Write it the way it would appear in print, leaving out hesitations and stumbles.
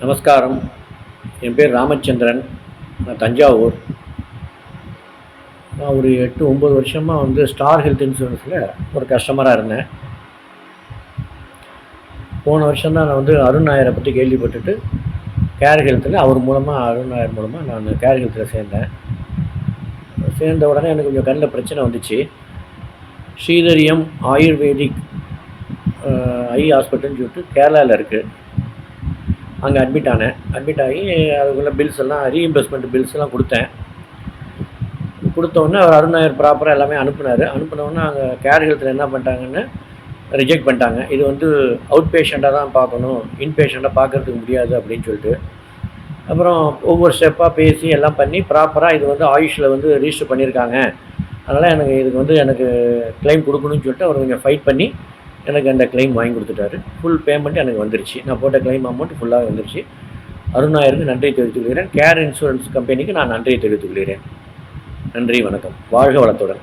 நமஸ்காரம். என் பேர் ராமச்சந்திரன். நான் தஞ்சாவூர். நான் ஒரு 8, 9 வருஷமாக ஸ்டார் ஹெல்த் இன்சூரன்ஸில் ஒரு கஸ்டமராக இருந்தேன். போன வருஷம் தான் நான் அருண் நாயரை பற்றி கேள்விப்பட்டுட்டு கேர் ஹெல்த்தில் அருண் நாயர் மூலமாக நான் கேர் ஹெல்த்தில் சேர்ந்தேன். சேர்ந்த உடனே எனக்கு கொஞ்சம் கண்ணில் பிரச்சனை வந்துச்சு. ஸ்ரீதரியம் ஆயுர்வேதிக் ஐ ஹாஸ்பிட்டல்னு சொல்லிட்டு கேரளாவில் இருக்குது. அங்கே அட்மிட் ஆகி அதுக்குள்ளே பில்ஸ் எல்லாம் ரீஇம்பர்ஸ்மெண்ட் பில்ஸ் எல்லாம் கொடுத்தோடனே அவர் அருண் நாயர் ப்ராப்பராக எல்லாமே அனுப்பினோடனே அங்கே கேர் ஹெல்த்தில் என்ன பண்ணிட்டாங்கன்னு ரிஜெக்ட் பண்ணிட்டாங்க. இது அவுட் பேஷண்ட்டாக தான் பார்க்கணும், இன் பேஷண்ட்டாக பார்க்குறதுக்கு முடியாது அப்படின்னு சொல்லிட்டு, அப்புறம் ஒவ்வொரு ஸ்டெப்பாக பேசி எல்லாம் பண்ணி ப்ராப்பராக இது ஆயுஷில் ரிஜிஸ்டர் பண்ணியிருக்காங்க. அதனால் எனக்கு கிளைம் கொடுக்கணும்னு சொல்லிட்டு அவர் கொஞ்சம் ஃபைட் பண்ணி எனக்கு அந்த கிளைம் வாங்கி கொடுத்துட்டாரு. ஃபுல் பேமெண்ட் எனக்கு வந்துருச்சு. நான் போட்ட கிளைம் அமௌண்ட் ஃபுல்லாக வந்துருச்சு. அருண் நாயருக்கு நன்றி தெரிவித்துக் கொள்கிறேன். கேர் இன்சூரன்ஸ் கம்பெனிக்கு நான் நன்றியை தெரிவித்துக் கொள்கிறேன். நன்றி, வணக்கம். வாழ்க வளத்துடன்.